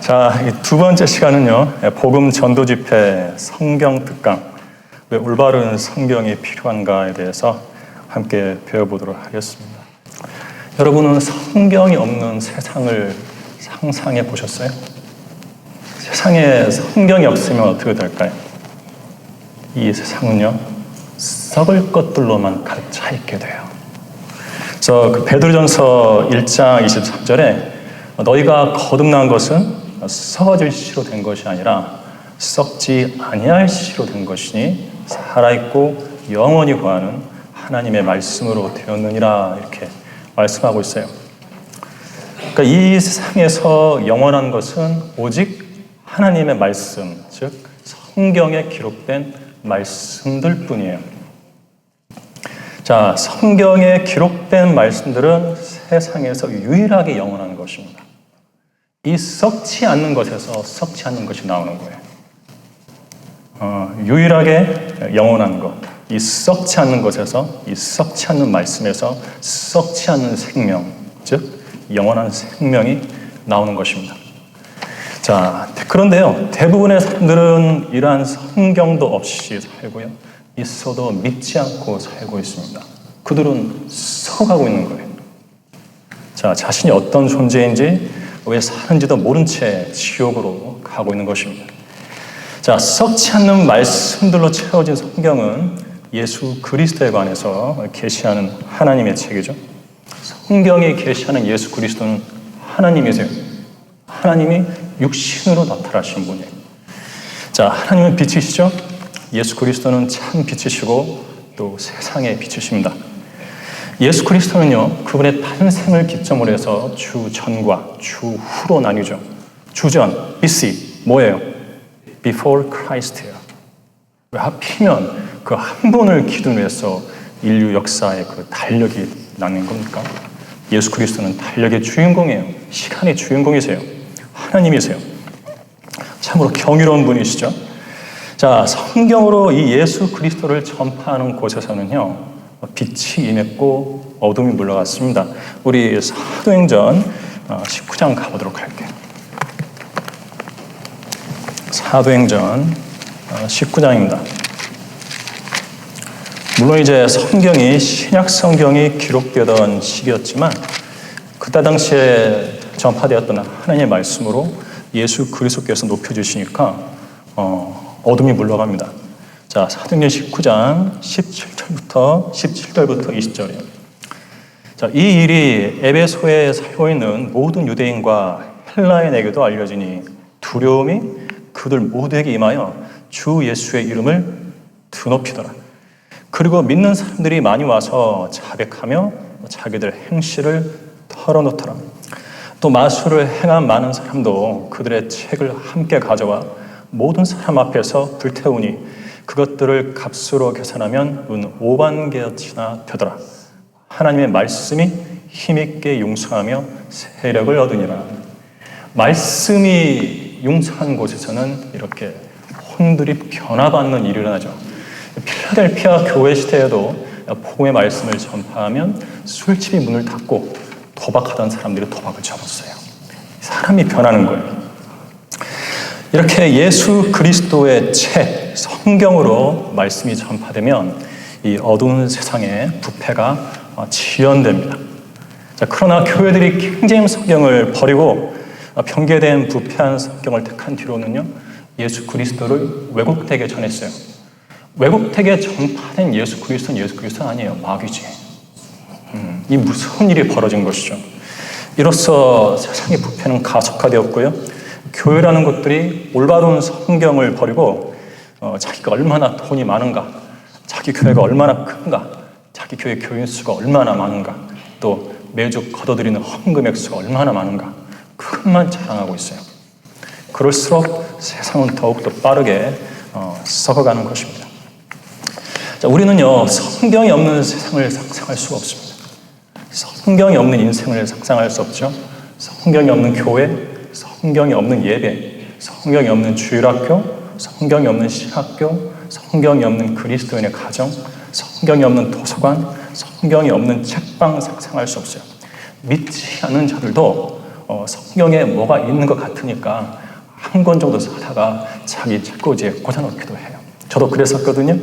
자, 이 두 번째 시간은요, 복음 전도 집회 성경 특강, 왜 올바른 성경이 필요한가에 대해서 함께 배워보도록 하겠습니다. 여러분은 성경이 없는 세상을 상상해 보셨어요? 세상에 성경이 없으면 어떻게 될까요? 이 세상은요, 썩을 것들로만 가득 차 있게 돼요. 그래서 그 베드로전서 1장 23절에 너희가 거듭난 것은 썩어질 씨로 된 것이 아니라 썩지 아니할 씨로 된 것이니 살아있고 영원히 거하는 하나님의 말씀으로 되었느니라, 이렇게 말씀하고 있어요. 그러니까 이 세상에서 영원한 것은 오직 하나님의 말씀, 즉 성경에 기록된 말씀들 뿐이에요. 자, 성경에 기록된 말씀들은 세상에서 유일하게 영원한 것입니다. 이 썩지 않는 것에서 썩지 않는 것이 나오는 거예요. 유일하게 영원한 것, 이 썩지 않는 것에서, 이 썩지 않는 말씀에서 썩지 않는 생명, 즉 영원한 생명이 나오는 것입니다. 자, 그런데요, 대부분의 사람들은 이러한 성경도 없이 살고요, 있어도 믿지 않고 살고 있습니다. 그들은 썩어가고 있는 거예요. 자, 자신이 어떤 존재인지 왜 사는지도 모른 채 지옥으로 가고 있는 것입니다. 자, 썩지 않는 말씀들로 채워진 성경은 예수 그리스도에 관해서 계시하는 하나님의 책이죠. 성경에 계시하는 예수 그리스도는 하나님이세요. 하나님이 육신으로 나타나신 분이에요. 자, 하나님은 빛이시죠. 예수 그리스도는 참 빛이시고 또 세상의 빛이십니다. 예수 그리스도는요, 그분의 탄생을 기점으로 해서 주 전과 주 후로 나뉘죠. 주전, BC, 뭐예요? Before Christ예요. 왜 하필이면 그 한 분을 기준으로 해서 인류 역사의 그 달력이 나는 겁니까? 예수 그리스도는 달력의 주인공이에요. 시간의 주인공이세요. 하나님이세요. 참으로 경이로운 분이시죠. 자, 성경으로 이 예수 그리스도를 전파하는 곳에서는요, 빛이 임했고 어둠이 물러갔습니다. 우리 사도행전 19장 가보도록 할게요. 사도행전 19장입니다. 물론 이제 성경이 신약 성경이 기록되던 시기였지만 그때 당시에 전파되었던 하나님의 말씀으로 예수 그리스도께서 높여주시니까 어둠이 물러갑니다. 자, 사도행전 19장 17절부터 20절이에요. 자, 이 일이 에베소에 살고 있는 모든 유대인과 헬라인에게도 알려지니 두려움이 그들 모두에게 임하여 주 예수의 이름을 드높이더라. 그리고 믿는 사람들이 많이 와서 자백하며 자기들 행실을 털어놓더라. 또 마술을 행한 많은 사람도 그들의 책을 함께 가져와 모든 사람 앞에서 불태우니 그것들을 값으로 계산하면 은 5반개어치나 되더라. 하나님의 말씀이 힘있게 융성하며 세력을 얻으니라. 말씀이 융성한 곳에서는 이렇게 혼들이 변화받는 일이 일어나죠. 필라델피아 교회 시대에도 복음의 말씀을 전파하면 술집이 문을 닫고 도박하던 사람들이 도박을 접었어요. 사람이 변하는 거예요. 이렇게 예수 그리스도의 책, 성경으로 말씀이 전파되면 이 어두운 세상에 부패가 지연됩니다. 자, 그러나 교회들이 킹제임 성경을 버리고 변개된 부패한 성경을 택한 뒤로는요, 예수 그리스도를 왜곡되게 전했어요. 왜곡되게 전파된 예수 그리스도는 예수 그리스도 아니에요. 마귀지. 이 무서운 일이 벌어진 것이죠. 이로써 세상의 부패는 가속화되었고요, 교회라는 것들이 올바른 성경을 버리고 자기가 얼마나 돈이 많은가, 자기 교회가 얼마나 큰가, 자기 교회 교인 수가 얼마나 많은가, 또 매주 걷어들이는 헌금액 수가 얼마나 많은가, 그것만 자랑하고 있어요. 그럴수록 세상은 더욱더 빠르게 썩어가는 것입니다. 자, 우리는요, 성경이 없는 세상을 상상할 수가 없습니다. 성경이 없는 인생을 상상할 수 없죠. 성경이 없는 교회, 성경이 없는 예배, 성경이 없는 주일학교, 성경이 없는 신학교, 성경이 없는 그리스도인의 가정, 성경이 없는 도서관, 성경이 없는 책방 상상할 수 없어요. 믿지 않는 자들도 성경에 뭐가 있는 것 같으니까 한 권 정도 사다가 자기 책꽂이에 꽂아놓기도 해요. 저도 그랬었거든요.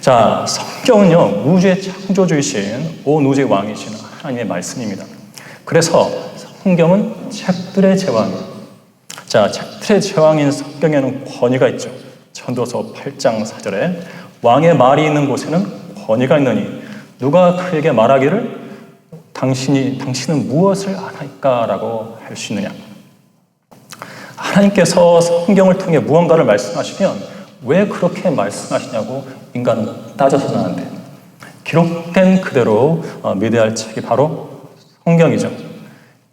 자, 성경은요, 우주의 창조주이신 온 우주의 왕이신 하나님의 말씀입니다. 그래서 성경은 책들의 제왕이에요. 자, 책들의 제왕인 성경에는 권위가 있죠. 전도서 8장 4절에 왕의 말이 있는 곳에는 권위가 있느니 누가 그에게 말하기를 당신은 무엇을 아나이까? 라고 할 수 있느냐. 하나님께서 성경을 통해 무언가를 말씀하시면 왜 그렇게 말씀하시냐고 인간은 따져서는 안 돼요. 기록된 그대로 믿어야 할 책이 바로 성경이죠.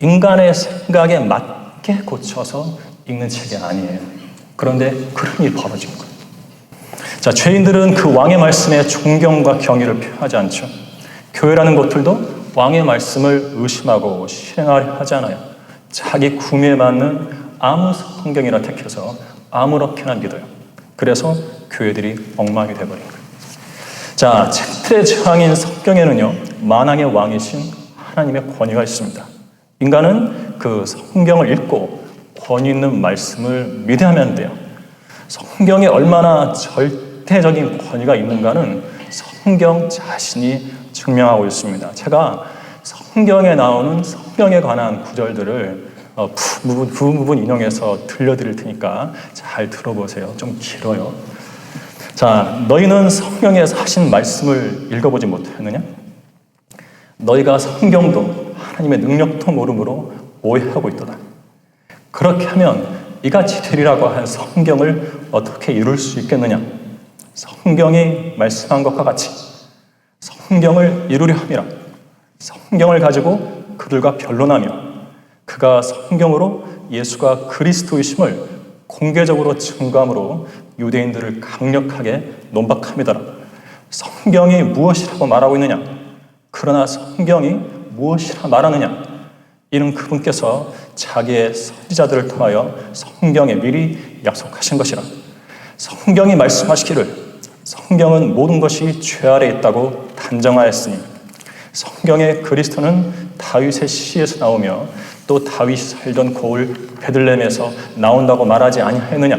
인간의 생각에 맞게 고쳐서 읽는 책이 아니에요. 그런데 그런 일이 벌어진 거예요. 자, 죄인들은 그 왕의 말씀에 존경과 경의를 표하지 않죠. 교회라는 곳들도 왕의 말씀을 의심하고 실행하려 하지 않아요. 자기 구미에 맞는 아무 성경이나 택해서 아무렇게나 믿어요. 그래서 교회들이 엉망이 되어버린 거예요. 자, 책들의 제왕인 성경에는요, 만왕의 왕이신 하나님의 권위가 있습니다. 인간은 그 성경을 읽고 권위 있는 말씀을 믿어야만 돼요. 성경에 얼마나 절대적인 권위가 있는가는 성경 자신이 증명하고 있습니다. 제가 성경에 나오는 성경에 관한 구절들을 부분 인용해서 들려드릴 테니까 잘 들어보세요. 좀 길어요. 자, 너희는 성경에서 하신 말씀을 읽어보지 못했느냐? 너희가 성경도 하나님의 능력도 모름으로 오해하고 있도다. 그렇게 하면 이같이 되리라고 한 성경을 어떻게 이룰 수 있겠느냐? 성경이 말씀한 것과 같이 성경을 이루려 함이라. 성경을 가지고 그들과 변론하며 그가 성경으로 예수가 그리스도이심을 공개적으로 증거함으로 유대인들을 강력하게 논박합니다. 성경이 무엇이라고 말하고 있느냐? 그러나 성경이 무엇이라 말하느냐? 이는 그분께서 자기의 선지자들을 통하여 성경에 미리 약속하신 것이라. 성경이 말씀하시기를 성경은 모든 것이 죄 아래 있다고 단정하였으니 성경의 그리스도는 다윗의 씨에서 나오며 또 다윗이 살던 고을 베들레헴에서 나온다고 말하지 아니하였느냐.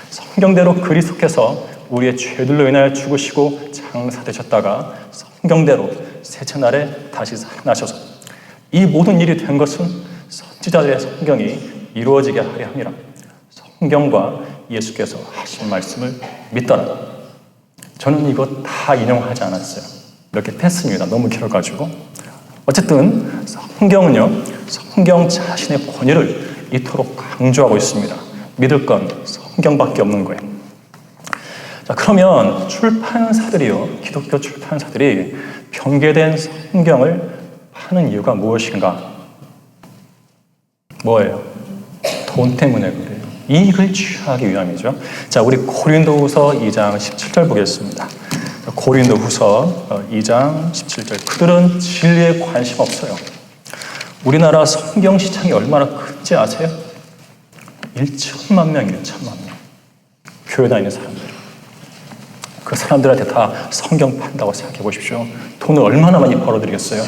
성경대로 그리스도께서 우리의 죄들로 인하여 죽으시고 장사되셨다가 성경대로 셋째 날에 다시 살아나셔서 이 모든 일이 된 것은 선지자들의 성경이 이루어지게 하려 함이라. 성경과 예수께서 하신 말씀을 믿더라. 저는 이거 다 인용하지 않았어요. 이렇게 뺐습니다. 너무 길어가지고. 어쨌든 성경은요, 성경 자신의 권위를 이토록 강조하고 있습니다. 믿을 건 성경밖에 없는 거예요. 자, 그러면 출판사들이요, 기독교 출판사들이 변개된 성경을 파는 이유가 무엇인가? 뭐예요? 돈 때문에 그래요. 이익을 취하기 위함이죠. 자, 우리 고린도후서 2장 17절 보겠습니다. 고린도후서 2장 17절. 그들은 진리에 관심 없어요. 우리나라 성경 시장이 얼마나 큰지 아세요? 1천만 명, 1천만 명. 교회 다니는 사람들. 그 사람들한테 다 성경 판다고 생각해 보십시오. 돈을 얼마나 많이 벌어들이겠어요?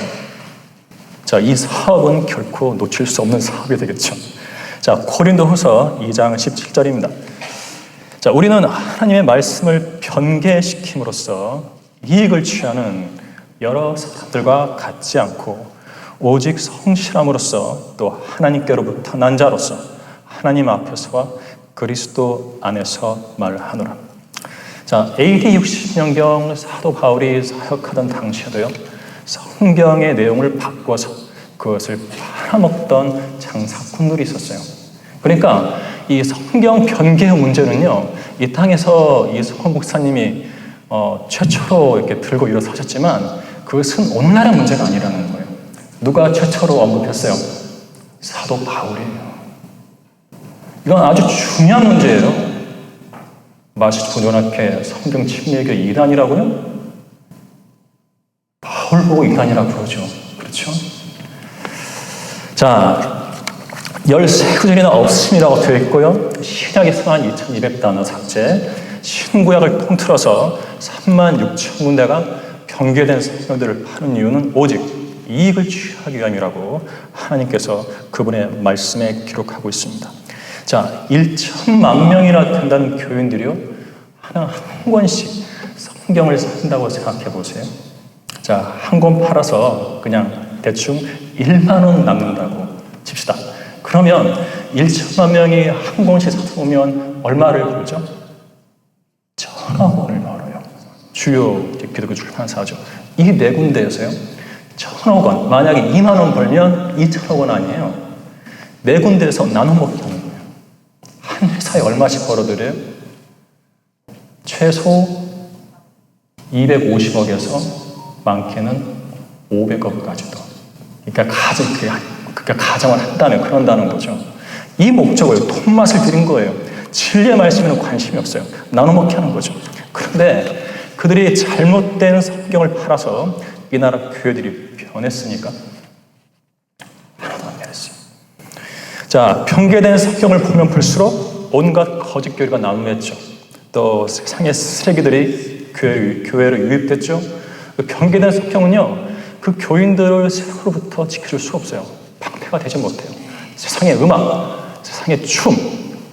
자, 이 사업은 결코 놓칠 수 없는 사업이 되겠죠. 자, 고린도후서 2장 17절입니다. 자, 우리는 하나님의 말씀을 변개시킴으로써 이익을 취하는 여러 사람들과 같지 않고 오직 성실함으로써 또 하나님께로부터 난 자로서 하나님 앞에서와 그리스도 안에서 말하노라. 자, AD 60년경 사도 바울이 사역하던 당시에도요, 성경의 내용을 바꿔서 그것을 팔아먹던 장사꾼들이 있었어요. 그러니까 이 성경 변개의 문제는요, 이 땅에서 이 성원 목사님이 최초로 이렇게 들고 일어서셨지만 그것은 오늘날의 문제가 아니라는 거예요. 누가 최초로 언급했어요? 사도 바울이에요. 이건 아주 중요한 문제예요. 마시도니아교회 성경 침례교 이단이라고요? 바울 보고 이단이라고 그러죠. 그렇죠? 자, 13구절이나 없음이라고 되어 있고요. 신약에서만 2200단어 삭제, 신구약을 통틀어서 36,000군데가 변개된 성경들을 파는 이유는 오직 이익을 취하기 위함이라고 하나님께서 그분의 말씀에 기록하고 있습니다. 자, 1천만 명이나 된다는 교인들이요, 하나 한 권씩 성경을 산다고 생각해 보세요. 자, 한 권 팔아서 그냥 대충 1만 원 남는다고 칩시다. 그러면 1천만 명이 한 권씩 사다 보면 얼마를 벌죠? 1,000억 원을 벌어요. 주요 기독교 출판사죠. 이 네 군데에서요, 1,000억 원, 만약에 2만 원 벌면 2,000억 원 아니에요. 네 군데에서 나눠 먹기 하는 거예요. 한 회사에 얼마씩 벌어들여요? 최소 250억에서 많게는 500억까지도. 그러니까 가정을 한다면 그런다는 거죠. 이 목적을 돈 맛을 들인 거예요. 진리의 말씀에는 관심이 없어요. 나눠 먹기 하는 거죠. 그런데 그들이 잘못된 성경을 팔아서 이 나라 교회들이 변했습니까? 하나도 안 변했어요. 자, 편개된 성경을 보면 볼수록 온갖 거짓 교리가 난무했죠. 또 세상의 쓰레기들이 교회로 유입됐죠. 그 편개된 성경은요, 그 교인들을 세상으로부터 지켜줄 수가 없어요. 방패가 되지 못해요. 세상의 음악, 세상의 춤,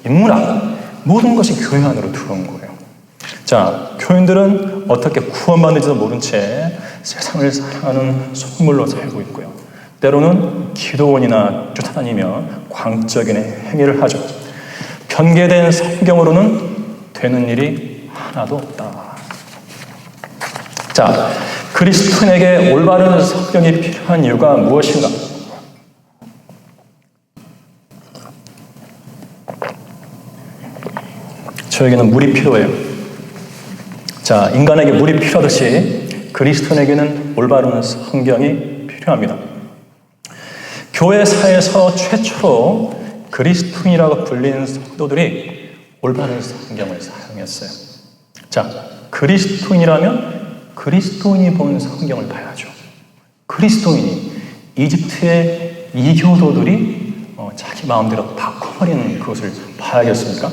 인문학, 모든 것이 교회 안으로 들어온 거예요. 자, 교인들은 어떻게 구원받는지도 모른 채 세상을 사랑하는 속물로 살고 있고요. 때로는 기도원이나 쫓아다니며 광적인 행위를 하죠. 변개된 성경으로는 되는 일이 하나도 없다. 자, 그리스도인에게 올바른 성경이 필요한 이유가 무엇인가? 저에게는 물이 필요해요. 자, 인간에게 물이 필요하듯이 그리스도인에게는 올바른 성경이 필요합니다. 교회사에서 최초로 그리스도인이라고 불린 성도들이 올바른 성경을 사용했어요. 자, 그리스도인이라면 그리스도인이 본 성경을 봐야죠. 그리스도인이 이집트의 이교도들이 자기 마음대로 바꿔버리는 그것을 봐야겠습니까?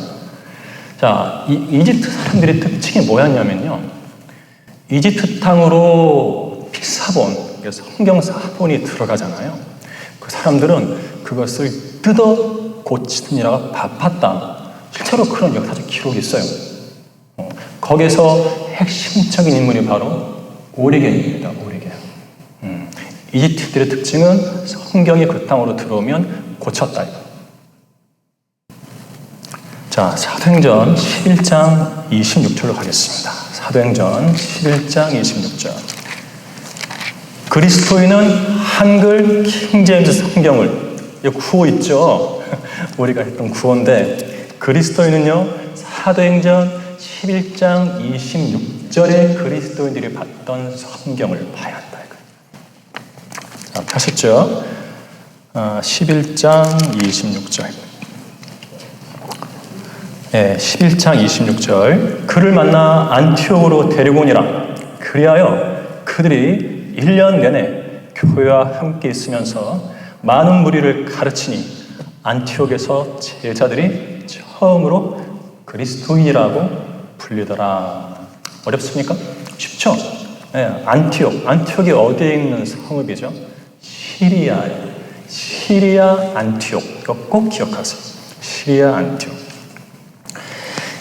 자, 이집트 사람들의 특징이 뭐였냐면요, 이집트 땅으로 피사본, 성경 사본이 들어가잖아요. 그 사람들은 그것을 뜯어 고치느라고 바빴다. 실제로 그런 역사적 기록이 있어요. 거기서 핵심적인 인물이 바로 오리겐입니다. 오리겐. 이집트들의 특징은 성경이 그 땅으로 들어오면 고쳤다. 자, 사도행전 11장 26절로 가겠습니다. 사도행전 11장 26절. 그리스도인은 한글 킹제임스 성경을, 구호 있죠? 우리가 했던 구호인데, 그리스도인은요, 사도행전 11장 26절에 그리스도인들이 봤던 성경을 봐야 한다. 자, 펴셨죠? 11장 26절. 네, 11장 26절. 그를 만나 안티옥으로 데리고 오니라. 그리하여 그들이 1년 내내 교회와 함께 있으면서 많은 무리를 가르치니 안티옥에서 제자들이 처음으로 그리스도인이라고 불리더라. 어렵습니까? 쉽죠? 네, 안티옥이 어디에 있는 성읍이죠? 시리아에. 시리아 안티옥. 이거 꼭 기억하세요. 시리아 안티옥.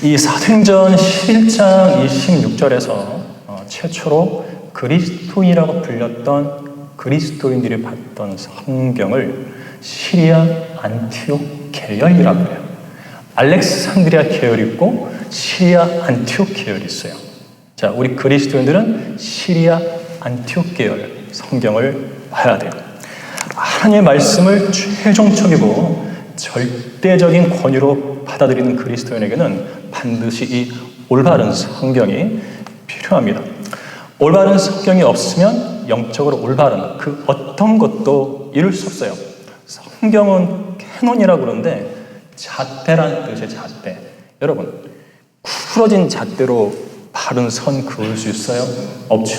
이 사도행전 11장 26절에서 최초로 그리스도인이라고 불렸던 그리스도인들이 봤던 성경을 시리아 안티옥 계열이라고 해요. 알렉산드리아 계열이 있고 시리아 안티옥 계열이 있어요. 자, 우리 그리스도인들은 시리아 안티옥 계열 성경을 봐야 돼요. 하나님의 말씀을 최종적이고 절대적인 권위로 받아들이는 그리스도인에게는 반드시 이 올바른 성경이 필요합니다. 올바른 성경이 없으면 영적으로 올바른 그 어떤 것도 이룰 수 없어요. 성경은 캐논이라고 그러는데 잣대란 뜻의 잣대. 여러분, 구부러진 잣대로 바른 선 그을 수 있어요? 없죠.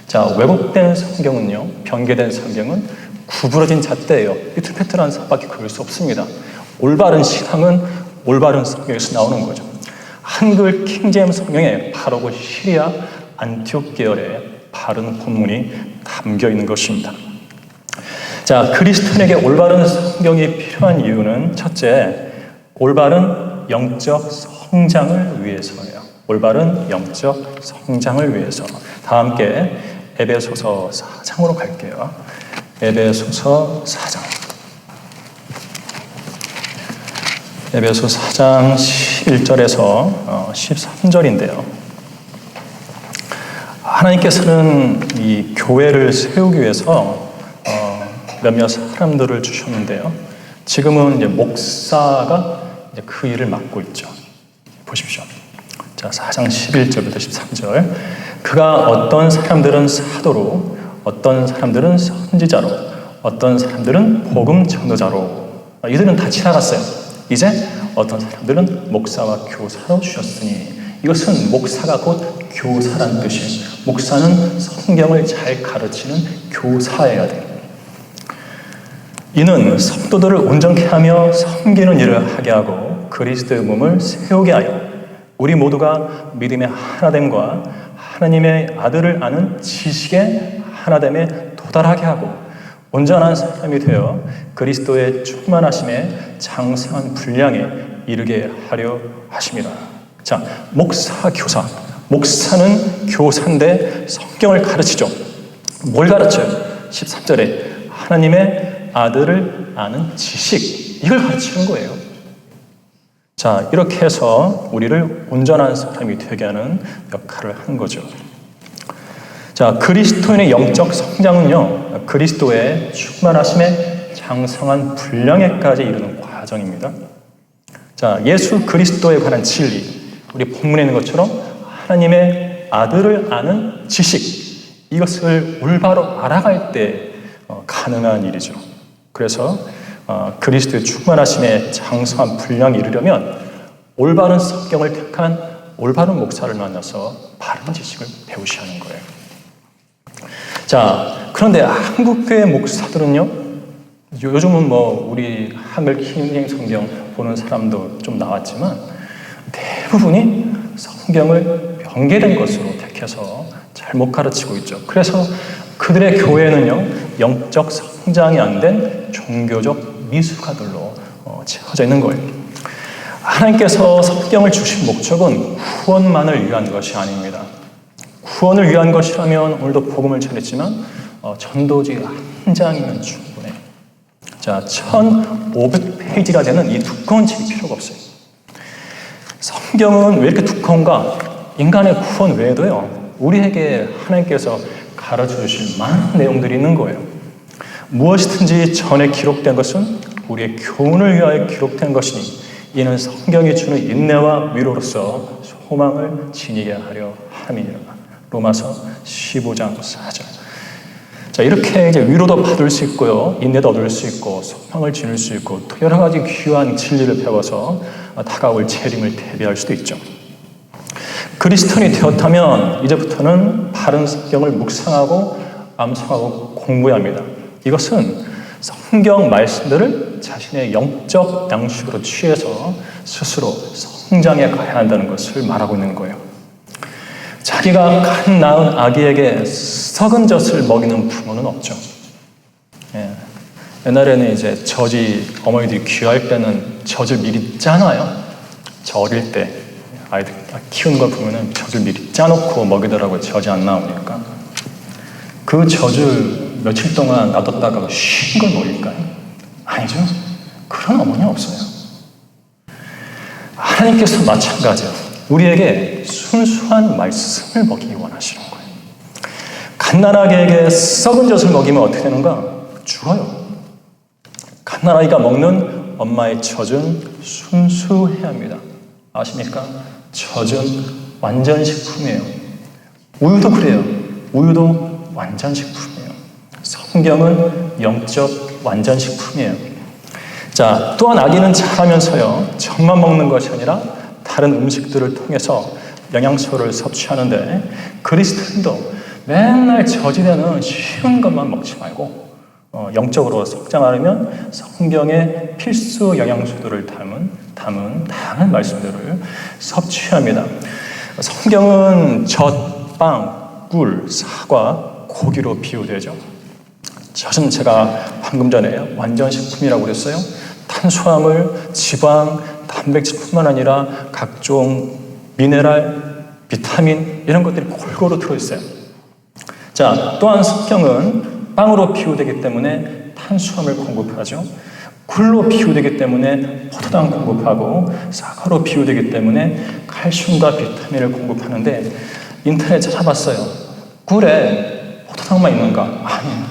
자, 왜곡된 성경은요, 변개된 성경은 구부러진 잣대예요. 삐뚤빼뚤한 선밖에 그을 수 없습니다. 올바른 신앙은 올바른 성경에서 나오는 거죠. 한글 킹제임스 성경에 바로 시리아 안티옥 계열의 바른 본문이 담겨 있는 것입니다. 자, 그리스도인에게 올바른 성경이 필요한 이유는 첫째, 올바른 영적 성장을 위해서예요. 올바른 영적 성장을 위해서. 다 함께 에베소서 4장으로 갈게요. 에베소서 4장. 에베소 4장 11절에서 13절인데요. 하나님께서는 이 교회를 세우기 위해서 몇몇 사람들을 주셨는데요. 지금은 이제 목사가 이제 그 일을 맡고 있죠. 보십시오. 자, 4장 11절부터 13절. 그가 어떤 사람들은 사도로, 어떤 사람들은 선지자로, 어떤 사람들은 복음 전도자로. 이들은 다 지나갔어요. 이제 어떤 사람들은 목사와 교사로 주셨으니, 이것은 목사가 곧 교사란 뜻이에요. 목사는 성경을 잘 가르치는 교사여야 돼요. 이는 성도들을 온전케 하며 섬기는 일을 하게 하고 그리스도의 몸을 세우게 하여 우리 모두가 믿음의 하나됨과 하나님의 아들을 아는 지식의 하나됨에 도달하게 하고 온전한 사람이 되어 그리스도의 충만하심에 장성한 분량에 이르게 하려 하심이라. 자, 목사, 교사. 목사는 교사인데 성경을 가르치죠. 뭘 가르쳐요? 13절에 하나님의 아들을 아는 지식, 이걸 가르치는 거예요. 자, 이렇게 해서 우리를 온전한 사람이 되게 하는 역할을 한 거죠. 자, 그리스도인의 영적 성장은요, 그리스도의 충만하심에 장성한 분량에까지 이르는 과정입니다. 자, 예수 그리스도에 관한 진리, 우리 본문에 있는 것처럼 하나님의 아들을 아는 지식, 이것을 올바로 알아갈 때 가능한 일이죠. 그래서 그리스도의 충만하심에 장성한 분량에 이르려면 올바른 성경을 택한 올바른 목사를 만나서 바른 지식을 배우셔야 하는 거예요. 자, 그런데 한국교회 목사들은요, 요즘은 뭐 우리 한글 킹 성경 보는 사람도 좀 나왔지만 대부분이 성경을 변개된 것으로 택해서 잘못 가르치고 있죠. 그래서 그들의 교회는요, 영적 성장이 안 된 종교적 미숙아들로 채워져 있는 거예요. 하나님께서 성경을 주신 목적은 구원만을 위한 것이 아닙니다. 구원을 위한 것이라면 오늘도 복음을 전했지만 전도지 한 장이면 충분해요. 자, 1500페이지가 되는 이 두꺼운 책이 필요가 없어요. 성경은 왜 이렇게 두꺼운가? 인간의 구원 외에도요, 우리에게 하나님께서 가르쳐 주실 많은 내용들이 있는 거예요. 무엇이든지 전에 기록된 것은 우리의 교훈을 위하여 기록된 것이니 이는 성경이 주는 인내와 위로로서 소망을 지니게 하려 함이니라. 로마서 15장 4절. 자, 이렇게 이제 위로도 받을 수 있고요, 인내도 얻을 수 있고, 소망을 지닐 수 있고, 또 여러 가지 귀한 진리를 배워서 다가올 재림을 대비할 수도 있죠. 그리스도인이 되었다면 이제부터는 바른 성경을 묵상하고 암송하고 공부해야 합니다. 이것은 성경 말씀들을 자신의 영적 양식으로 취해서 스스로 성장해 가야 한다는 것을 말하고 있는 거예요. 자기가 간 낳은 아기에게 썩은 젖을 먹이는 부모는 없죠. 예. 옛날에는 이제 젖이 어머니들이 귀할 때는 젖을 미리 짜놔요. 저 어릴 때 아이들 키우는 걸 보면은 젖을 미리 짜놓고 먹이더라고요. 젖이 안 나오니까. 그 젖을 며칠 동안 놔뒀다가 쉰 걸 먹일까요? 아니죠. 그런 어머니 없어요. 하나님께서 마찬가지예요. 우리에게 순수한 말씀을 먹이기 원하시는 거예요. 갓난아기에게 썩은 젖을 먹이면 어떻게 되는가? 죽어요. 갓난아기가 먹는 엄마의 젖은 순수해야 합니다. 아십니까? 젖은 완전식품이에요. 우유도 그래요. 우유도 완전식품이에요. 성경은 영적 완전식품이에요. 자, 또한 아기는 자라면서요, 젖만 먹는 것이 아니라 다른 음식들을 통해서 영양소를 섭취하는데 그리스도인도 맨날 젖이 되는 쉬운 것만 먹지 말고 영적으로 성장하려면 성경의 필수 영양소들을 담은 다양한 말씀들을 섭취합니다. 성경은 젖, 빵, 꿀, 사과, 고기로 비유되죠. 젖은 제가 방금 전에 완전식품이라고 그랬어요. 탄수화물, 지방, 단백질뿐만 아니라 각종 미네랄, 비타민 이런 것들이 골고루 들어있어요. 자, 또한 성경은 빵으로 비유되기 때문에 탄수화물 공급하죠. 굴로 비유되기 때문에 포도당 공급하고, 사과로 비유되기 때문에 칼슘과 비타민을 공급하는데, 인터넷 찾아봤어요. 굴에 포도당만 있는가? 아니에요.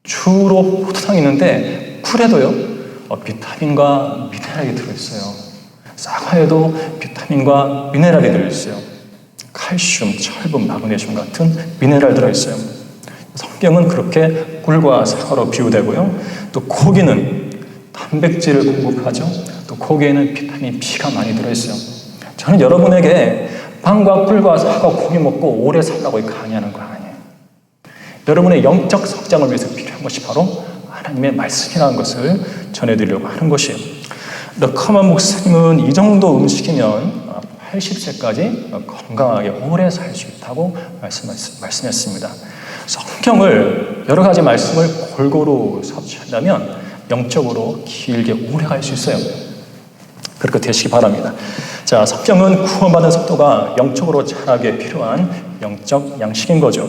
주로 포도당이 있는데 굴에도요 비타민과 미네랄이 들어있어요. 사과에도 비타민과 미네랄이 들어있어요. 칼슘, 철분, 마그네슘 같은 미네랄 들어있어요. 성경은 그렇게 꿀과 사과로 비유되고요. 또 고기는 단백질을 공급하죠. 또 고기에는 비타민 B가 많이 들어있어요. 저는 여러분에게 빵과 꿀과 사과, 고기 먹고 오래 살라고 강의하는 거 아니에요. 여러분의 영적 성장을 위해서 필요한 것이 바로 하나님의 말씀이라는 것을 전해드리려고 하는 것이에요. 러커만 목사님은 이 정도 음식이면 80세까지 건강하게 오래 살 수 있다고 말씀했습니다. 성경을 여러 가지 말씀을 골고루 섭취한다면 영적으로 길게 오래 갈 수 있어요. 그렇게 되시기 바랍니다. 자, 성경은 구원받은 성도가 영적으로 자라기에 필요한 영적 양식인 거죠.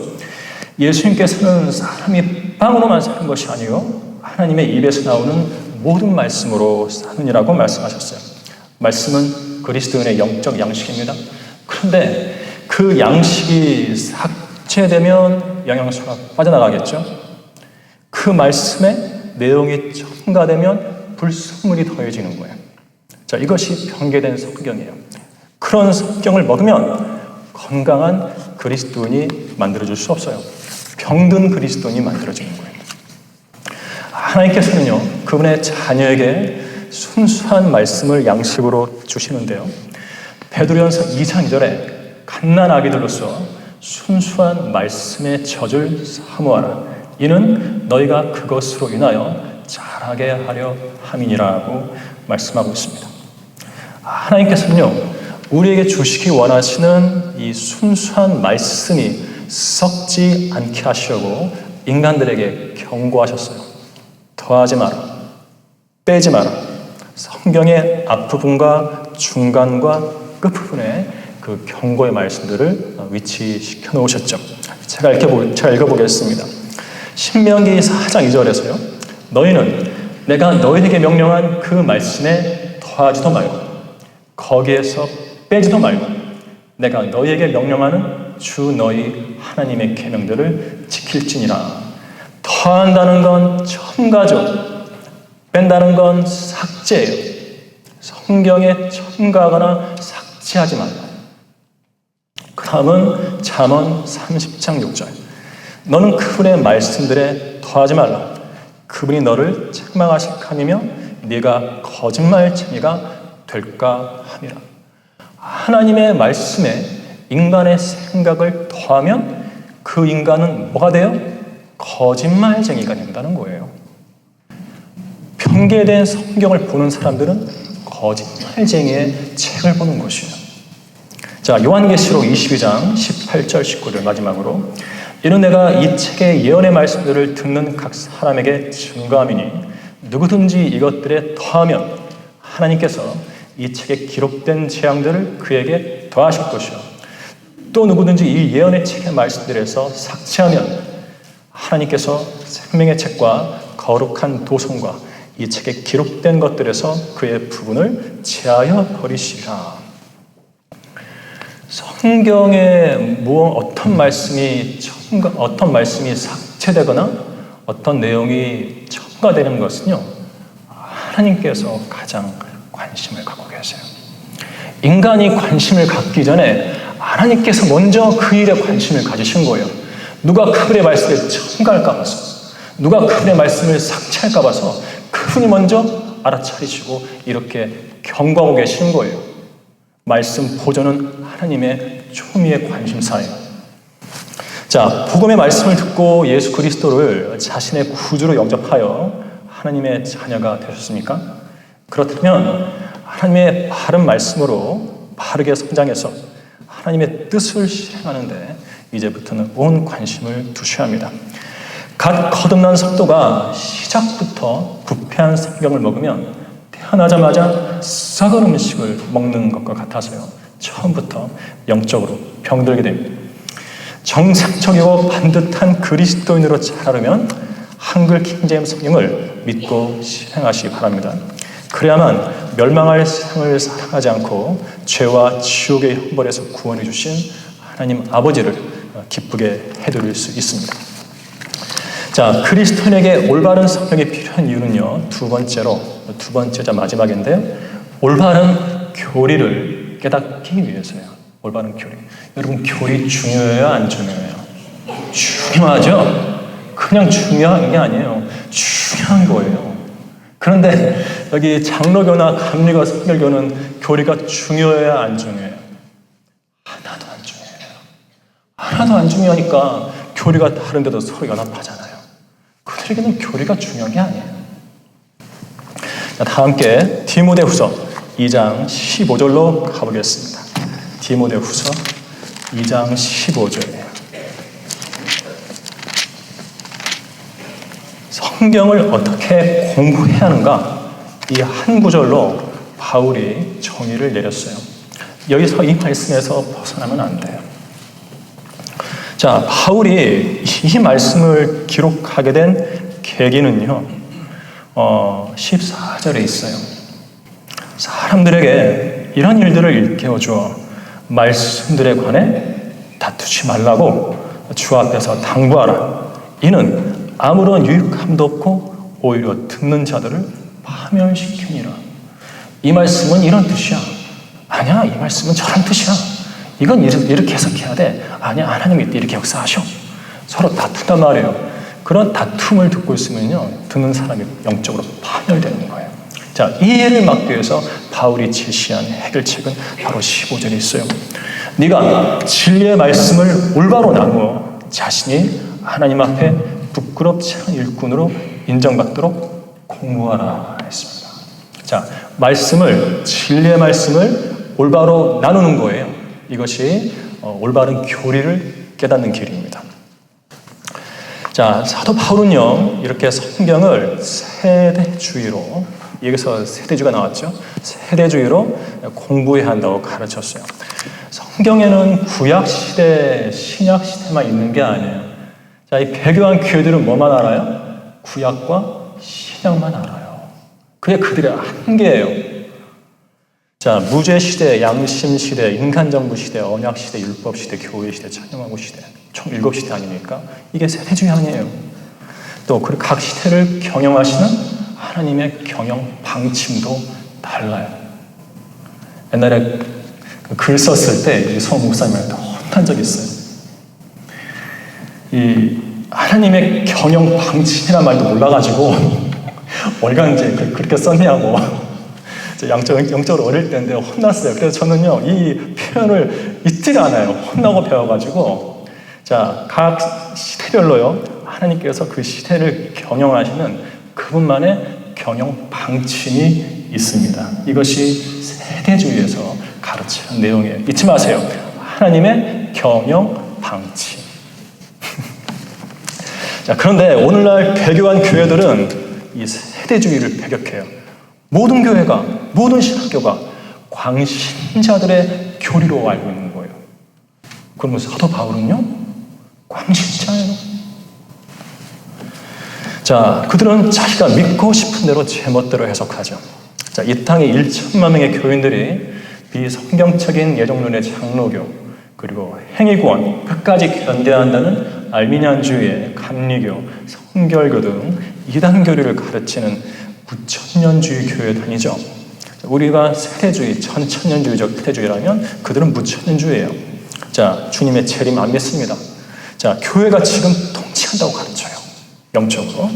예수님께서는 사람이 빵으로만 사는 것이 아니요 하나님의 입에서 나오는 모든 말씀으로 사느니라고 말씀하셨어요. 말씀은 그리스도인의 영적 양식입니다. 그런데 그 양식이 삭제되면 영양소가 빠져나가겠죠. 그 말씀에 내용이 첨가되면 불순물이 더해지는 거예요. 자, 이것이 병개된 성경이에요. 그런 성경을 먹으면 건강한 그리스도인이 만들어질 수 없어요. 병든 그리스도인이 만들어지는 거예요. 하나님께서는요, 그분의 자녀에게 순수한 말씀을 양식으로 주시는데요. 베드로전서 2장 2절에 갓난아기들로서 순수한 말씀의 젖을 사모하라. 이는 너희가 그것으로 인하여 자라게 하려 함이니라고 말씀하고 있습니다. 하나님께서는요, 우리에게 주시기 원하시는 이 순수한 말씀이 썩지 않게 하시려고 인간들에게 경고하셨어요. 더하지 마라. 빼지 마라. 성경의 앞부분과 중간과 끝부분에 그 경고의 말씀들을 위치시켜 놓으셨죠. 제가 읽어보겠습니다. 신명기 4장 2절에서요. 너희는 내가 너희에게 명령한 그 말씀에 더하지도 말고 거기에서 빼지도 말고 내가 너희에게 명령하는 주 너희 하나님의 계명들을 지킬지니라. 더한다는 건 첨가죠. 뺀다는 건 삭제예요. 성경에 첨가하거나 삭제하지 말라. 그 다음은 잠언 30장 6절. 너는 그분의 말씀들에 더하지 말라. 그분이 너를 책망하실 함이며 네가 거짓말쟁이가 될까 함이라. 하나님의 말씀에 인간의 생각을 더하면 그 인간은 뭐가 돼요? 거짓말쟁이가 된다는 거예요. 편개된 성경을 보는 사람들은 거짓말쟁이의 책을 보는 것이에요. 자, 요한계시록 22장 18절 19절 마지막으로 이는 내가 이 책의 예언의 말씀들을 듣는 각 사람에게 증거함이니 누구든지 이것들에 더하면 하나님께서 이 책에 기록된 재앙들을 그에게 더하실 것이요 또 누구든지 이 예언의 책의 말씀들에서 삭제하면 하나님께서 생명의 책과 거룩한 도성과 이 책에 기록된 것들에서 그의 부분을 제하여 버리시리라. 성경에 어떤 말씀이 삭제되거나 어떤 내용이 첨가되는 것은요, 하나님께서 가장 관심을 갖고 계세요. 인간이 관심을 갖기 전에 하나님께서 먼저 그 일에 관심을 가지신 거예요. 누가 그분의 말씀을 첨가할까 봐서, 누가 그분의 말씀을 삭제할까 봐서 그분이 먼저 알아차리시고 이렇게 경고하고 계시는 거예요. 말씀 보존은 하나님의 초미의 관심사예요. 자, 복음의 말씀을 듣고 예수 그리스도를 자신의 구주로 영접하여 하나님의 자녀가 되셨습니까? 그렇다면 하나님의 바른 말씀으로 바르게 성장해서 하나님의 뜻을 실행하는데 이제부터는 온 관심을 두셔야 합니다. 갓 거듭난 성도가 시작부터 부패한 성경을 먹으면 태어나자마자 썩은 음식을 먹는 것과 같아서요. 처음부터 영적으로 병들게 됩니다. 정상적이고 반듯한 그리스도인으로 자라려면 한글 킹제임스 성경을 믿고 실행하시기 바랍니다. 그래야만 멸망할 세상을 사랑하지 않고 죄와 지옥의 형벌에서 구원해 주신 하나님 아버지를 기쁘게 해드릴 수 있습니다. 자, 그리스도인에게 올바른 성경이 필요한 이유는요. 두 번째자 마지막인데 올바른 교리를 깨닫기 위해서요. 올바른 교리. 여러분, 교리 중요해요, 안 중요해요? 중요하죠? 그냥 중요한 게 아니에요. 중요한 거예요. 그런데 여기 장로교나 감리교, 성결교는 교리가 중요해야 안 중요해요? 하나도 안 중요해요. 하나도 안 중요하니까 교리가 다른데도 서로 연합하잖아요. 그들에게는 교리가 중요한 게 아니에요. 자, 다 함께 디모데후서 2장 15절로 가보겠습니다. 디모데후서 2장 15절이에요. 성경을 어떻게 공부해야 하는가? 이 한 구절로 바울이 정의를 내렸어요. 여기서 이 말씀에서 벗어나면 안 돼요. 자, 바울이 이 말씀을 기록하게 된 계기는요, 14절에 있어요. 사람들에게 이런 일들을 일깨워주어 말씀들에 관해 다투지 말라고 주 앞에서 당부하라. 이는 아무런 유익함도 없고 오히려 듣는 자들을 파멸시키니라. 이 말씀은 이런 뜻이야. 아니야, 이 말씀은 저런 뜻이야. 이건 이렇게 해석해야 돼. 아니야, 하나님이 이렇게 역사하셔. 서로 다툰단 말이에요. 그런 다툼을 듣고 있으면요, 듣는 사람이 영적으로 파멸되는 거예요. 자, 이 일을 막기 위해서 바울이 제시한 해결책은 바로 15절에 있어요. 네가 진리의 말씀을 올바로 나누어 자신이 하나님 앞에 부끄럽지 않은 일꾼으로 인정받도록 공부하라 했습니다. 자, 진리의 말씀을 올바로 나누는 거예요. 이것이 올바른 교리를 깨닫는 길입니다. 자, 사도 바울은요, 이렇게 성경을 세대주의로, 여기서 세대주의가 나왔죠. 세대주의로 공부해야 한다고 가르쳤어요. 성경에는 구약시대, 신약시대만 있는 게 아니에요. 자, 이 배교한 교회들은 뭐만 알아요? 구약과 신약만 알아요. 그게 그들의 한계예요. 자, 무죄시대, 양심시대, 인간정부시대, 언약시대, 율법시대, 교회시대, 찬양왕국시대, 총 7시대 아닙니까? 이게 세대주의 아니에요. 또 각 시대를 경영하시는 하나님의 경영 방침도 달라요. 옛날에 글 썼을 때 서 목사님한테 혼난 적이 있어요. 이 하나님의 경영 방침이란 말도 몰라가지고 월간지에 그렇게 썼냐고 영적으로 어릴 때인데 혼났어요. 그래서 저는요, 이 표현을 잊지가 않아요. 혼나고 배워가지고. 자, 각 시대별로요, 하나님께서 그 시대를 경영하시는 그분만의 경영 방침이 있습니다. 이것이 세대주의에서 가르치는 내용이에요. 잊지 마세요. 하나님의 경영 방침. 자, 그런데 오늘날 배교한 교회들은 이 세대주의를 배격해요. 모든 교회가, 모든 신학교가 광신자들의 교리로 알고 있는 거예요. 그러면 사도 바울은요, 광신자예요. 자, 그들은 자기가 믿고 싶은 대로 제멋대로 해석하죠. 자, 이 땅에 1천만 명의 교인들이 비성경적인 예정론의 장로교, 그리고 행위구원, 끝까지 견뎌야 한다는 알미니안주의, 감리교, 성결교 등 이단 교리를 가르치는 무천년주의 교회 다니죠. 우리가 세대주의, 천천년주의적 세대주의라면 그들은 무천년주의예요. 자, 주님의 재림 안 믿습니다. 자, 교회가 지금 통치한다고 가르쳐요. 영적으로.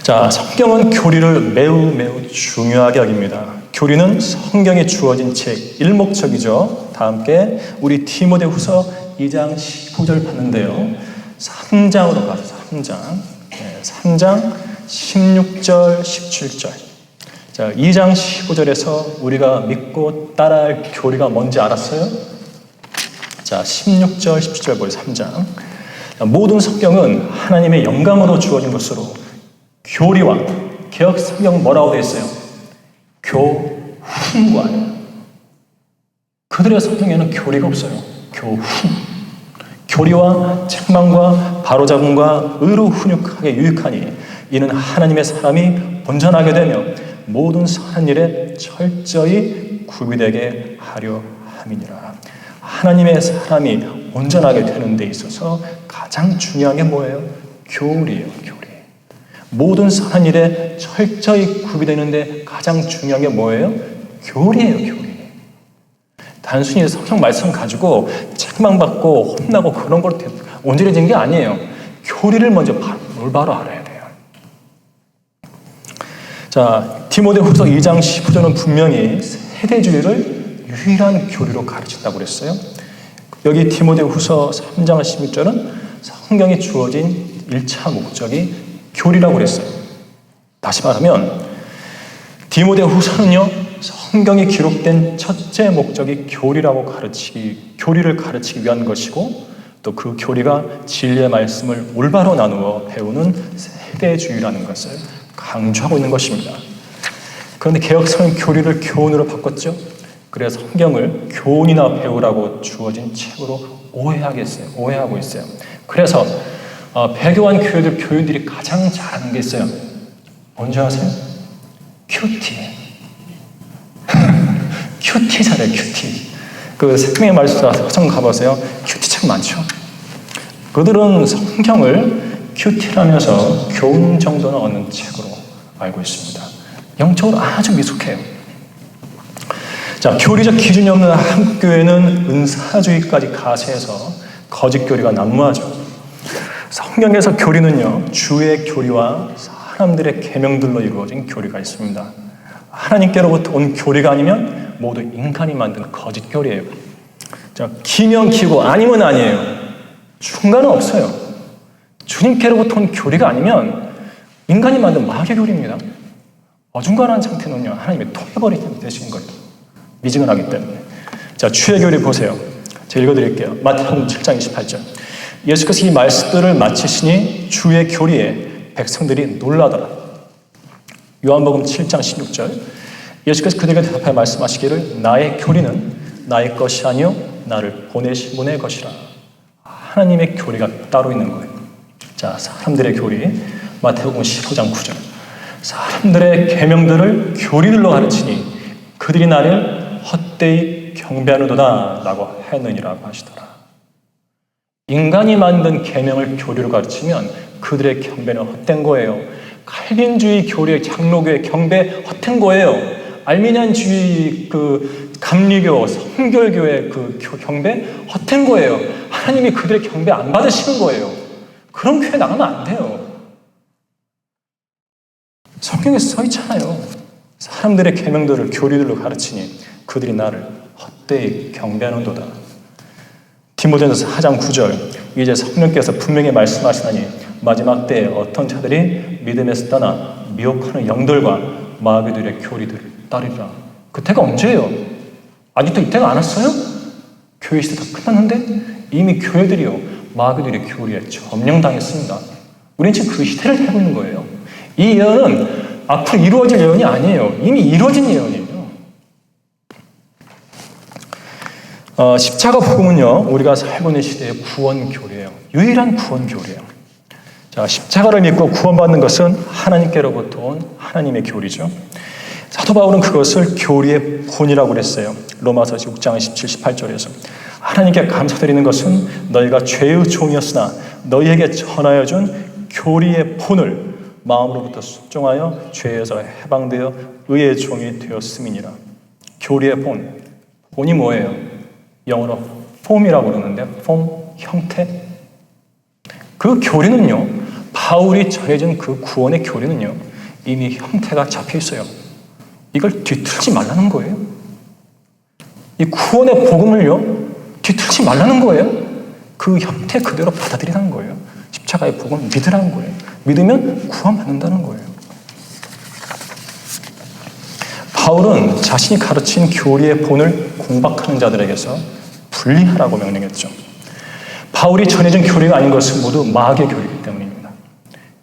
자, 성경은 교리를 매우 중요하게 여깁니다. 교리는 성경에 주어진 책, 일목적이죠. 다 함께 우리 디모데후서 2장 15절 봤는데요. 3장으로 가서 3장. 네, 3장 16절, 17절. 자, 2장 15절에서 우리가 믿고 따라할 교리가 뭔지 알았어요? 자, 16절, 17절 보세요. 3장. 모든 성경은 하나님의 영감으로 주어진 것으로 교리와 개역 성경 뭐라고 되어 있어요? 교훈과. 그들의 성경에는 교리가 없어요. 교훈. 교리와 책망과 바로잡음과 의로 훈육하게 유익하니 이는 하나님의 사람이 온전하게 되며 모든 선한 일에 철저히 구비되게 하려 함이니라. 하나님의 사람이 온전하게 되는 데 있어서 가장 중요한 게 뭐예요? 교리예요. 교리. 모든 선한 일에 철저히 구비되는데 가장 중요한 게 뭐예요? 교리예요. 교리. 단순히 성경 말씀 가지고 책망받고 혼나고 그런 걸 온전해진 게 아니에요. 교리를 먼저 바로 알아야 돼요. 자, 디모데후서 2장 15절은 분명히 세대주의를 유일한 교리로 가르친다고 그랬어요. 여기 디모데후서 3장 16절은 성경에 주어진 1차 목적이 교리라고 그랬어요. 다시 말하면 디모데후서는요, 성경에 기록된 첫째 목적이 교리를 가르치기 위한 것이고, 또 그 교리가 진리의 말씀을 올바로 나누어 배우는 세대주의라는 것을 강조하고 있는 것입니다. 그런데 개역성은 교리를 교훈으로 바꿨죠. 그래서 성경을 교훈이나 배우라고 주어진 책으로 오해하고 있어요. 그래서 배교한 교회들이 가장 잘하는 게 있어요. 뭔지 아세요? 큐티. 큐티 잘해요. 큐티. 그 생명의 말씀 서점 가보세요. 큐티 책 많죠. 그들은 성경을 큐티라면서 교훈 정도는 얻는 책으로 알고 있습니다. 영적으로 아주 미숙해요. 자, 교리적 기준이 없는 한국 교회는 은사주의까지 가세해서 거짓 교리가 난무하죠. 성경에서 교리는요, 주의 교리와 사람들의 계명들로 이루어진 교리가 있습니다. 하나님께로부터 온 교리가 아니면 모두 인간이 만든 거짓 교리예요. 자, 기면 기고 아니면 아니에요. 중간은 없어요. 주님께로부터 온 교리가 아니면 인간이 만든 마귀 교리입니다. 어중간한 상태는요, 하나님이 토해버리게 되신 거예요. 미지근하기 때문에. 자, 주의 교리 보세요. 제가 읽어드릴게요. 마태복음 7장 28절. 예수께서 이 말씀들을 마치시니 주의 교리에 백성들이 놀라더라. 요한복음 7장 16절. 예수께서 그들에게 대답하여 말씀하시기를 나의 교리는 나의 것이 아니요 나를 보내신 분의 것이라. 하나님의 교리가 따로 있는 거예요. 자, 사람들의 교리. 마태복음 15장 9절. 사람들의 계명들을 교리들로 가르치니 그들이 나를 헛되이 경배하는도다 라고 했느니라고 하시더라. 인간이 만든 계명을 교리로 가르치면 그들의 경배는 헛된 거예요. 칼빈주의 교리의 장로교의 경배 헛된 거예요. 알미니안주의 감리교 성결교의 경배 헛된 거예요. 하나님이 그들의 경배 안 받으시는 거예요. 그런 교회 나가면 안 돼요. 성경에 써 있잖아요. 사람들의 계명들을 교리들로 가르치니 그들이 나를 헛되이 경배하는도다. 디모데전서 4장 9절. 이제 성령께서 분명히 말씀하시나니 마지막 때에 어떤 자들이 믿음에서 떠나 미혹하는 영들과 마귀들의 교리들을 따르리라. 그때가 언제예요? 아직도 이때가 안 왔어요? 교회 시대 다 끝났는데 이미 교회들이요 마귀들의 교리에 점령당했습니다. 우리는 지금 그 시대를 살고 있는 거예요. 이 예언은 앞으로 이루어질 예언이 아니에요. 이미 이루어진 예언이에요. 십자가 복음은요, 우리가 살고 있는 시대의 구원 교리예요. 유일한 구원 교리예요. 자, 십자가를 믿고 구원받는 것은 하나님께로부터 온 하나님의 교리죠. 사도 바울은 그것을 교리의 본이라고 그랬어요. 로마서 6장 17, 18절에서 하나님께 감사드리는 것은 너희가 죄의 종이었으나 너희에게 전하여 준 교리의 본을 마음으로부터 순종하여 죄에서 해방되어 의의 종이 되었음이니라. 교리의 본. 본이 뭐예요? 영어로 form이라고 그러는데 form, 형태. 그 교리는요, 바울이 전해준 그 구원의 교리는요, 이미 형태가 잡혀 있어요. 이걸 뒤틀지 말라는 거예요. 이 구원의 복음을요, 뒤틀지 말라는 거예요. 그 형태 그대로 받아들이라는 거예요. 십자가의 복음을 믿으라는 거예요. 믿으면 구원받는다는 거예요. 바울은 자신이 가르친 교리의 본을 공박하는 자들에게서 분리하라고 명령했죠. 바울이 전해준 교리가 아닌 것은 모두 마귀의 교리이기 때문입니다.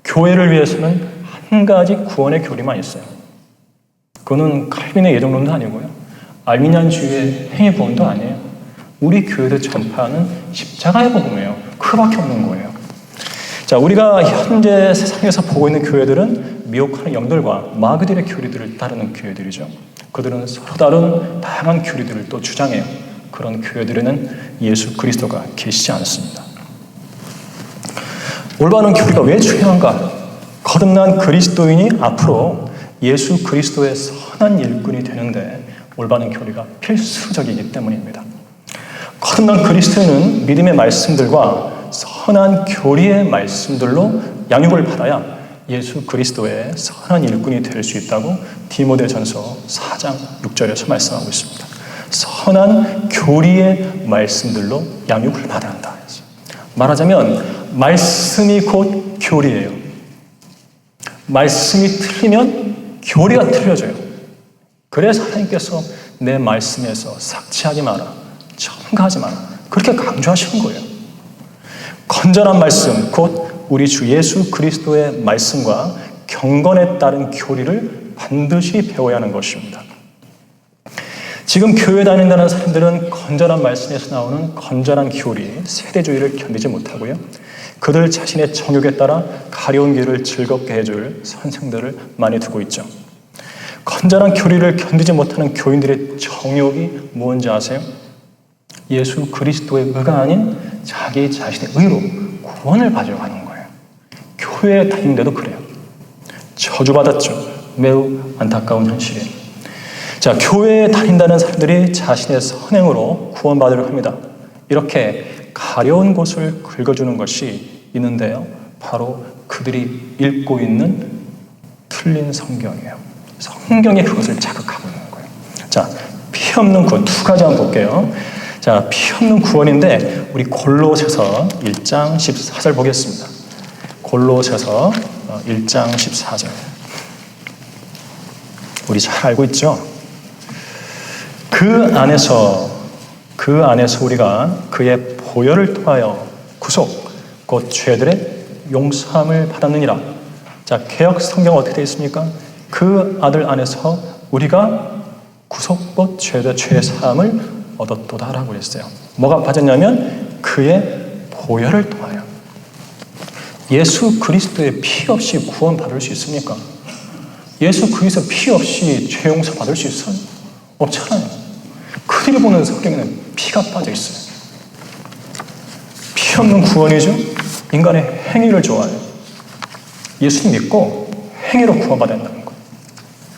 교회를 위해서는 한 가지 구원의 교리만 있어요. 그거는 칼빈의 예정론도 아니고요. 알미니안주의의 행위 구원도 아니에요. 우리 교회도 전파하는 십자가의 복음이에요. 그거밖에 없는 거예요. 자, 우리가 현재 세상에서 보고 있는 교회들은 미혹하는 영들과 마귀들의 교리들을 따르는 교회들이죠. 그들은 서로 다른 다양한 교리들을 또 주장해요. 그런 교회들에는 예수 그리스도가 계시지 않습니다. 올바른 교리가 왜 중요한가? 거듭난 그리스도인이 앞으로 예수 그리스도의 선한 일꾼이 되는데 올바른 교리가 필수적이기 때문입니다. 거듭난 그리스도인은 믿음의 말씀들과 선한 교리의 말씀들로 양육을 받아야 예수 그리스도의 선한 일꾼이 될 수 있다고 디모데전서 4장 6절에서 말씀하고 있습니다. 선한 교리의 말씀들로 양육을 받아야 한다. 말하자면 말씀이 곧 교리예요. 말씀이 틀리면 교리가 틀려져요. 그래서 하나님께서 내 말씀에서 삭제하지 마라, 첨가하지 마라, 그렇게 강조하시는 거예요. 건전한 말씀, 곧 우리 주 예수 그리스도의 말씀과 경건에 따른 교리를 반드시 배워야 하는 것입니다. 지금 교회 다닌다는 사람들은 건전한 말씀에서 나오는 건전한 교리, 세대주의를 견디지 못하고요. 그들 자신의 정욕에 따라 가려운 길을 즐겁게 해줄 선생들을 많이 두고 있죠. 건전한 교리를 견디지 못하는 교인들의 정욕이 무엇인지 아세요? 예수 그리스도의 의가 아닌 자기 자신의 의로 구원을 받으려고 하는 거예요. 교회에 다니는데도 그래요. 저주받았죠. 매우 안타까운 현실이에요. 자, 교회에 다닌다는 사람들이 자신의 선행으로 구원받으려고 합니다. 이렇게 가려운 곳을 긁어주는 것이 있는데요. 바로 그들이 읽고 있는 틀린 성경이에요. 성경이 그것을 자극하고 있는 거예요. 자, 피 없는 구원 두 가지 한번 볼게요. 자, 피 없는 구원인데 우리 골로새서 1장 14절 보겠습니다. 골로새서 1장 14절. 우리 잘 알고 있죠? 그 안에서 우리가 그의 보혈을 통하여 구속, 곧 죄들의 용서함을 받았느니라. 자, 개역 성경 어떻게 되어 있습니까? 그 아들 안에서 우리가 구속, 곧 죄의 사함을 얻었도다라고 했어요. 뭐가 받았냐면 그의 보혈을 통하여. 예수 그리스도의 피 없이 구원 받을 수 있습니까? 예수 그리스도 피 없이 죄 용서 받을 수 있어요? 없잖아요. 그들이 보는 성경에는 피가 빠져 있어요. 피 없는 구원이죠. 인간의 행위를 좋아해요. 예수 믿고 행위로 구원받아야 한다는 거예요.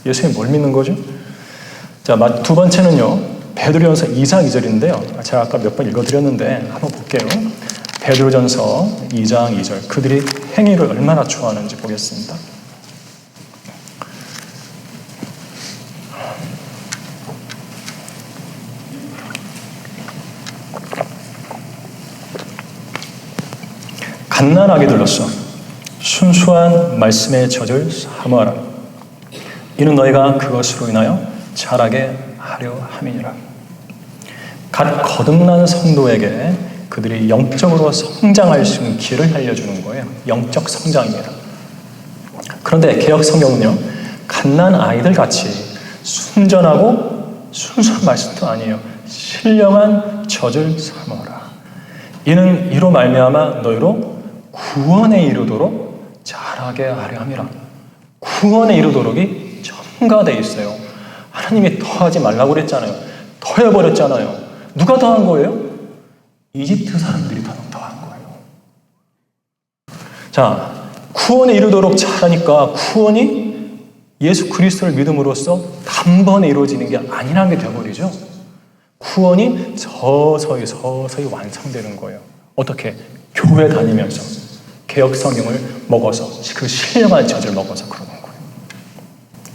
예수님 뭘 믿는 거죠? 자, 두 번째는요. 베드로전서 2장 2절인데요. 제가 아까 몇 번 읽어드렸는데 한번 볼게요. 베드로전서 2장 2절. 그들이 행위를 얼마나 좋아하는지 보겠습니다. 갓난아기 들로서 순수한 말씀의 젖을 사모하라. 이는 너희가 그것으로 인하여 자라게 하려 함이니라. 갓 거듭난 성도에게 그들이 영적으로 성장할 수 있는 길을 알려주는 거예요. 영적 성장입니다. 그런데 개역 성경은요, 갓난 아이들 같이 순전하고 순수한 말씀도 아니에요. 신령한 젖을 사모하라. 이는 이로 말미암아 너희로 구원에 이르도록 자라게 하려 함이라. 구원에 이르도록이 첨가되어 있어요. 하나님이 더하지 말라고 그랬잖아요. 더해버렸잖아요. 누가 더한 거예요? 이집트 사람들이 더한 거예요. 자, 구원에 이르도록 자라니까 구원이 예수 그리스도를 믿음으로써 단번에 이루어지는 게 아니라는 게 되어버리죠. 구원이 서서히 완성되는 거예요. 어떻게? 교회 다니면서 개역 성경을 먹어서 그 신령한 젖을 먹어서 그러는 거예요.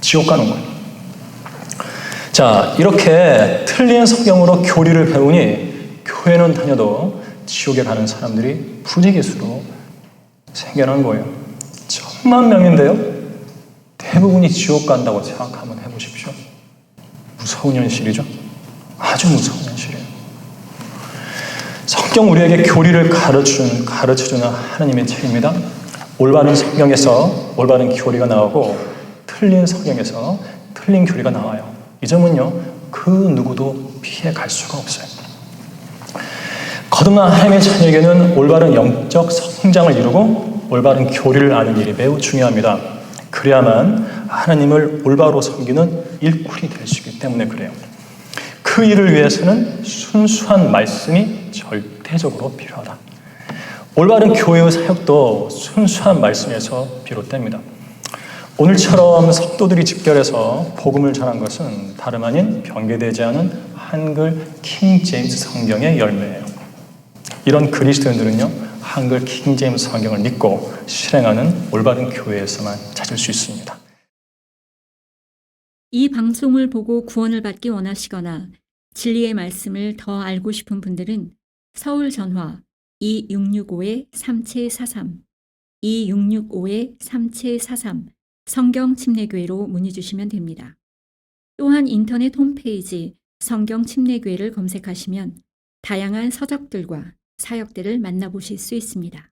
지옥 가는 거예요. 자, 이렇게 틀린 성경으로 교리를 배우니 교회는 다녀도 지옥에 가는 사람들이 부지기수로 생겨난 거예요. 1000만 명인데요. 대부분이 지옥 간다고 생각하면 해보십시오. 무서운 현실이죠. 아주 무서운 현실이에요. 성경 우리에게 교리를 가르쳐주는 하나님의 책입니다. 올바른 성경에서 올바른 교리가 나오고 틀린 성경에서 틀린 교리가 나와요. 이 점은요, 그 누구도 피해 갈 수가 없어요. 거듭난 하나님의 자녀에게는 올바른 영적 성장을 이루고 올바른 교리를 아는 일이 매우 중요합니다. 그래야만 하나님을 올바로 섬기는 일꾼이 될 수 있기 때문에 그래요. 그 일을 위해서는 순수한 말씀이 절대적으로 필요하다. 올바른 교회의 사역도 순수한 말씀에서 비롯됩니다. 오늘처럼 성도들이 집결해서 복음을 전한 것은 다름 아닌 변개되지 않은 한글 킹 제임스 성경의 열매예요. 이런 그리스도인들은요, 한글 킹 제임스 성경을 믿고 실행하는 올바른 교회에서만 찾을 수 있습니다. 이 방송을 보고 구원을 받기 원하시거나 진리의 말씀을 더 알고 싶은 분들은 서울 전화 2665-3743, 2665-3743 성경침례교회로 문의 주시면 됩니다. 또한 인터넷 홈페이지 성경침례교회를 검색하시면 다양한 서적들과 사역들을 만나보실 수 있습니다.